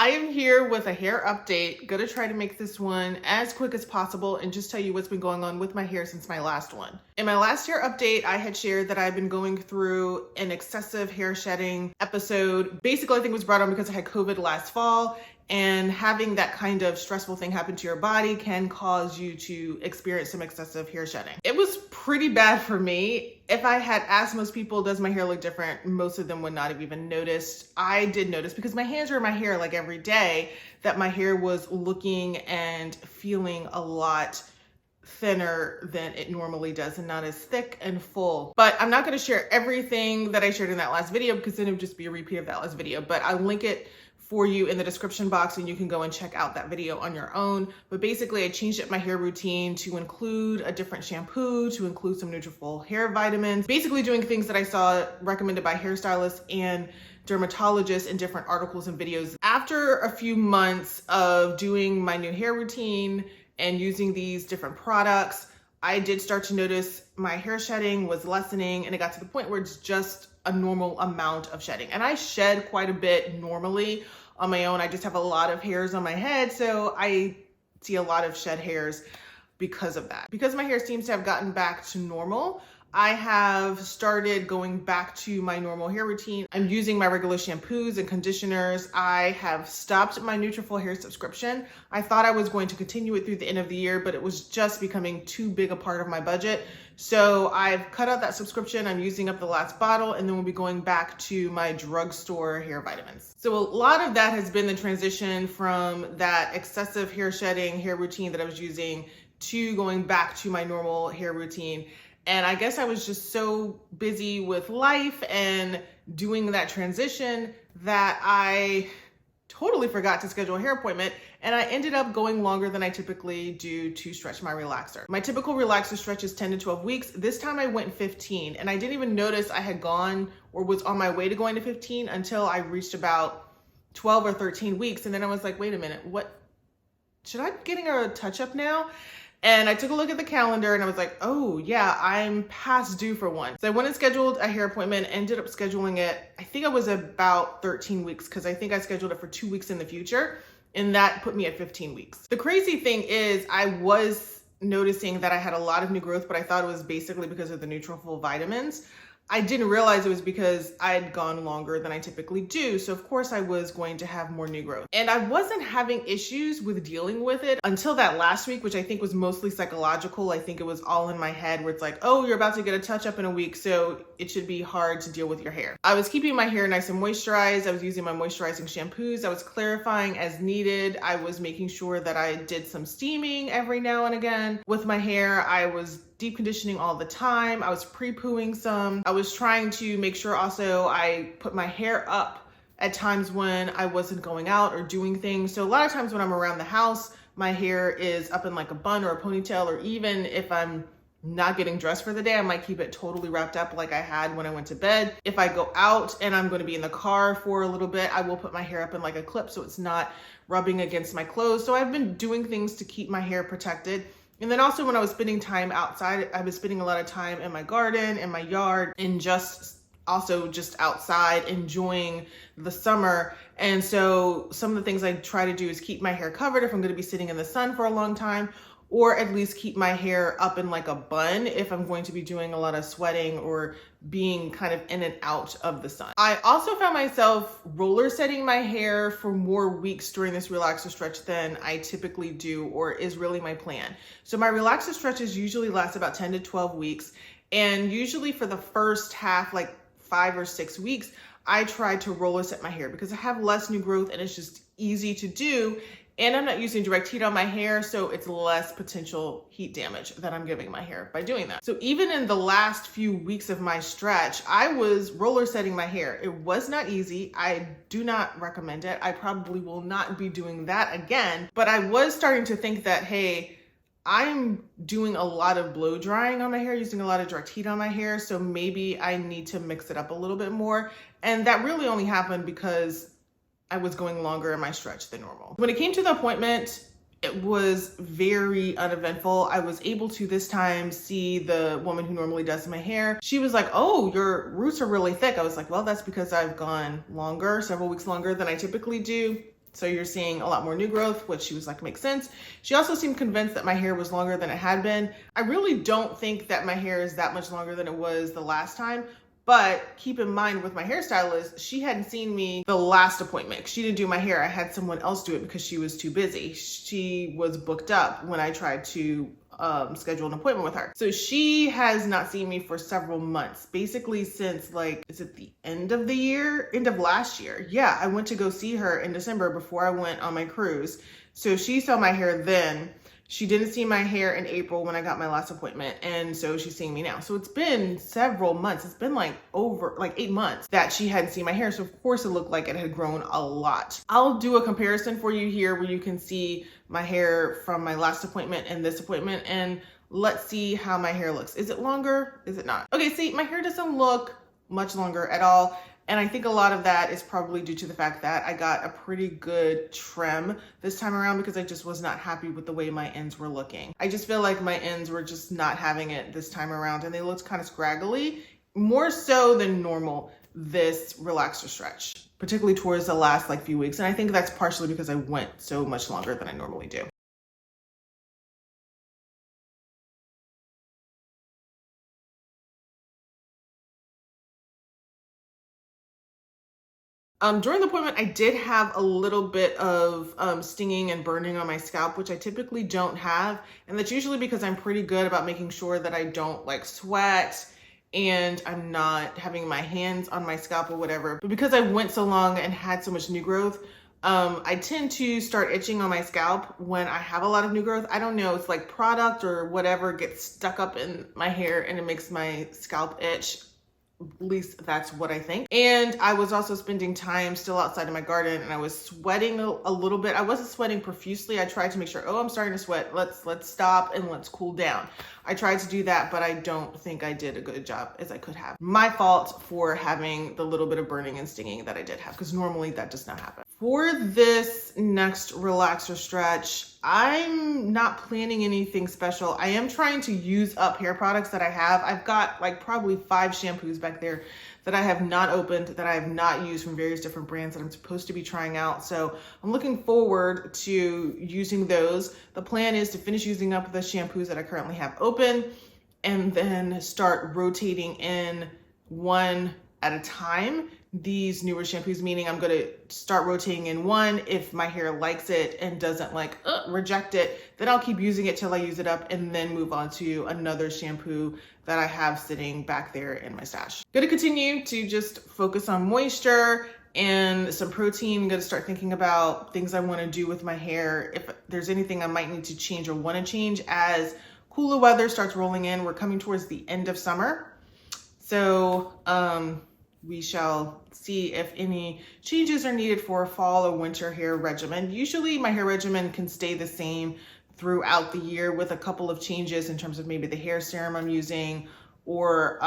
I am here with a hair update. Gonna try to make this one as quick as possible and just tell you what's been going on with my hair since my last one. In my last hair update, I had shared that I've been going through an excessive hair shedding episode. Basically, I think it was brought on because I had COVID last fall, and having that kind of stressful thing happen to your body can cause you to experience some excessive hair shedding. It was pretty bad for me. If I had asked most people, does my hair look different? Most of them would not have even noticed. I did notice because my hands are in my hair like every day that my hair was looking and feeling a lot thinner than it normally does and not as thick and full. But I'm not going to share everything that I shared in that last video because then it would just be a repeat of that last video, but I'll link it for you in the description box and you can go and check out that video on your own. But basically I changed up my hair routine to include a different shampoo, to include some Nutrafol hair vitamins, basically doing things that I saw recommended by hairstylists and dermatologists in different articles and videos. After a few months of doing my new hair routine and using these different products, I did start to notice my hair shedding was lessening, and it got to the point where it's just a normal amount of shedding. And I shed quite a bit normally on my own. I just have a lot of hairs on my head, so I see a lot of shed hairs because of that. Because my hair seems to have gotten back to normal, I have started going back to my normal hair routine. I'm using my regular shampoos and conditioners. I have stopped my Nutrafol hair subscription. I thought I was going to continue it through the end of the year, but it was just becoming too big a part of my budget. So I've cut out that subscription. I'm using up the last bottle, and then we'll be going back to my drugstore hair vitamins. So a lot of that has been the transition from that excessive hair shedding hair routine that I was using to going back to my normal hair routine. And I guess I was just so busy with life and doing that transition that I totally forgot to schedule a hair appointment, and I ended up going longer than I typically do to stretch my relaxer. My typical relaxer stretch is 10 to 12 weeks. This time I went 15, and I didn't even notice I had gone or was on my way to going to 15 until I reached about 12 or 13 weeks. And then I was like, wait a minute, what? Should I be getting a touch-up now? And I took a look at the calendar and I was like, oh yeah, I'm past due for one. So I went and scheduled a hair appointment, ended up scheduling it, I think I was about 13 weeks because I think I scheduled it for 2 weeks in the future, and that put me at 15 weeks. The crazy thing is I was noticing that I had a lot of new growth, but I thought it was basically because of the Nutrafol vitamins. I didn't realize it was because I had gone longer than I typically do. So of course I was going to have more new growth. And I wasn't having issues with dealing with it until that last week, which I think was mostly psychological. I think it was all in my head where it's like, oh, you're about to get a touch up in a week, so it should be hard to deal with your hair. I was keeping my hair nice and moisturized. I was using my moisturizing shampoos. I was clarifying as needed. I was making sure that I did some steaming every now and again with my hair. I was deep conditioning all the time. I was pre-pooing some. I was trying to make sure also I put my hair up at times when I wasn't going out or doing things. So a lot of times when I'm around the house, my hair is up in like a bun or a ponytail, or even if I'm not getting dressed for the day, I might keep it totally wrapped up like I had when I went to bed. If I go out and I'm going to be in the car for a little bit, I will put my hair up in like a clip so it's not rubbing against my clothes. So I've been doing things to keep my hair protected. And then also when I was spending time outside, I was spending a lot of time in my garden, in my yard, and just outside enjoying the summer. And so some of the things I try to do is keep my hair covered if I'm going to be sitting in the sun for a long time, or at least keep my hair up in like a bun if I'm going to be doing a lot of sweating or being kind of in and out of the sun. I also found myself roller setting my hair for more weeks during this relaxer stretch than I typically do, or is really my plan. So my relaxer stretches usually last about 10 to 12 weeks. And usually for the first half, like 5 or 6 weeks, I try to roller set my hair because I have less new growth and it's just easy to do. And I'm not using direct heat on my hair, so it's less potential heat damage that I'm giving my hair by doing that. So even in the last few weeks of my stretch, I was roller setting my hair. It was not easy. I do not recommend it. I probably will not be doing that again, but I was starting to think that, hey, I'm doing a lot of blow drying on my hair, using a lot of direct heat on my hair, so maybe I need to mix it up a little bit more. And that really only happened because I was going longer in my stretch than normal. When it came to the appointment, it was very uneventful. I was able to this time see the woman who normally does my hair. She was like, oh, your roots are really thick. I was like, well, that's because I've gone longer, several weeks longer than I typically do. So you're seeing a lot more new growth, which she was like, makes sense. She also seemed convinced that my hair was longer than it had been. I really don't think that my hair is that much longer than it was the last time. But keep in mind with my hairstylist, she hadn't seen me the last appointment. She didn't do my hair. I had someone else do it because she was too busy. She was booked up when I tried to schedule an appointment with her. So she has not seen me for several months, basically since like, is it the end of the year? End of last year. Yeah, I went to go see her in December before I went on my cruise. So she saw my hair then. She didn't see my hair in April when I got my last appointment. And so she's seeing me now. So it's been several months. It's been like over like 8 months that she hadn't seen my hair. So of course it looked like it had grown a lot. I'll do a comparison for you here where you can see my hair from my last appointment and this appointment. And let's see how my hair looks. Is it longer? Is it not? Okay, see, my hair doesn't look much longer at all. And I think a lot of that is probably due to the fact that I got a pretty good trim this time around because I just was not happy with the way my ends were looking. I just feel like my ends were just not having it this time around and they looked kind of scraggly, more so than normal this relaxer stretch, particularly towards the last like few weeks. And I think that's partially because I went so much longer than I normally do. During the appointment, I did have a little bit of stinging and burning on my scalp, which I typically don't have. And that's usually because I'm pretty good about making sure that I don't like sweat and I'm not having my hands on my scalp or whatever. But because I went so long and had so much new growth, I tend to start itching on my scalp when I have a lot of new growth. I don't know, it's like product or whatever gets stuck up in my hair and it makes my scalp itch. At least that's what I think. And I was also spending time still outside of my garden and I was sweating a little bit. I wasn't sweating profusely. I tried to make sure, oh, I'm starting to sweat. Let's stop and let's cool down. I tried to do that, but I don't think I did a good job as I could have. My fault for having the little bit of burning and stinging that I did have, because normally that does not happen. For this next relaxer stretch, I'm not planning anything special. I am trying to use up hair products that I have. I've got like probably 5 shampoos back there that I have not opened, that I have not used from various different brands that I'm supposed to be trying out. So I'm looking forward to using those. The plan is to finish using up the shampoos that I currently have open and then start rotating in one at a time these newer shampoos, meaning I'm gonna start rotating in one. If my hair likes it and doesn't like reject it, then I'll keep using it till I use it up and then move on to another shampoo that I have sitting back there in my stash. Gonna continue to just focus on moisture and some protein. Gonna start thinking about things I wanna do with my hair. If there's anything I might need to change or wanna change as cooler weather starts rolling in. We're coming towards the end of summer. So, we shall see if any changes are needed for a fall or winter hair regimen. Usually my hair regimen can stay the same throughout the year with a couple of changes in terms of maybe the hair serum I'm using or,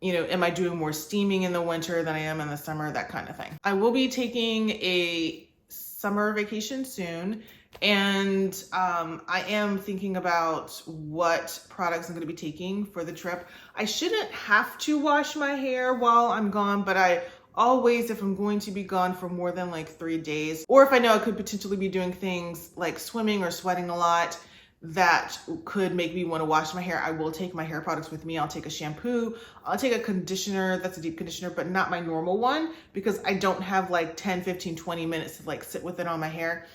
you know, am I doing more steaming in the winter than I am in the summer, that kind of thing. I will be taking a summer vacation soon. And I am thinking about what products I'm going to be taking for the trip. I shouldn't have to wash my hair while I'm gone, but I always, if I'm going to be gone for more than like 3 days, or if I know I could potentially be doing things like swimming or sweating a lot that could make me want to wash my hair, I will take my hair products with me. I'll take a shampoo, I'll take a conditioner that's a deep conditioner, but not my normal one because I don't have like 10, 15, 20 minutes to like sit with it on my hair.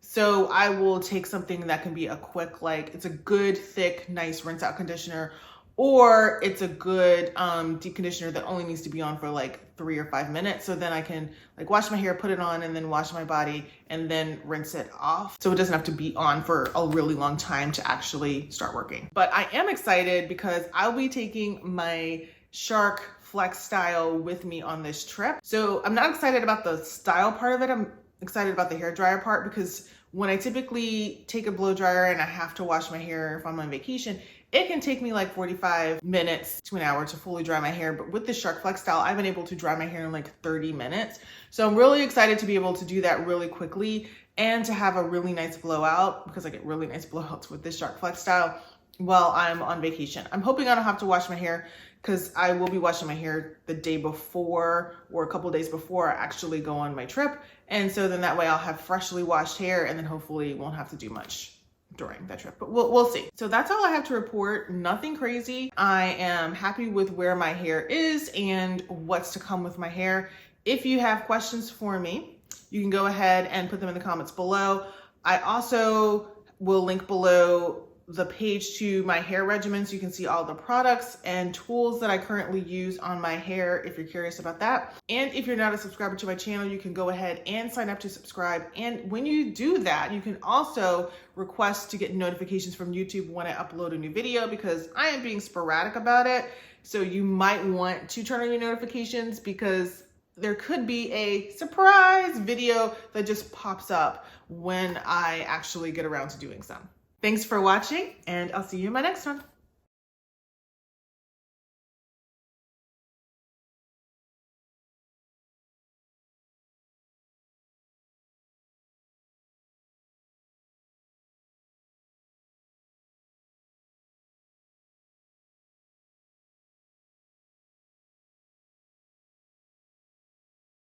So I will take something that can be a quick, like it's a good, thick, nice rinse out conditioner, or it's a good deep conditioner that only needs to be on for like 3 or 5 minutes. So then I can like wash my hair, put it on, and then wash my body and then rinse it off. So it doesn't have to be on for a really long time to actually start working. But I am excited because I'll be taking my Shark FlexStyle with me on this trip. So I'm not excited about the style part of it. I'm excited about the hair dryer part because when I typically take a blow dryer and I have to wash my hair if I'm on vacation, it can take me like 45 minutes to an hour to fully dry my hair. But with the Shark FlexStyle, I've been able to dry my hair in like 30 minutes. So I'm really excited to be able to do that really quickly and to have a really nice blowout because I get really nice blowouts with this Shark FlexStyle while I'm on vacation. I'm hoping I don't have to wash my hair because I will be washing my hair the day before or a couple days before I actually go on my trip. And so then that way I'll have freshly washed hair and then hopefully won't have to do much during that trip, but we'll see. So that's all I have to report. Nothing crazy. I am happy with where my hair is and what's to come with my hair. If you have questions for me, you can go ahead and put them in the comments below. I also will link below the page to my hair regimen so you can see all the products and tools that I currently use on my hair if you're curious about that. And if you're not a subscriber to my channel, you can go ahead and sign up to subscribe. And when you do that, you can also request to get notifications from YouTube when I upload a new video, because I am being sporadic about it. So you might want to turn on your notifications because there could be a surprise video that just pops up when I actually get around to doing some. Thanks for watching, and I'll see you in my next one.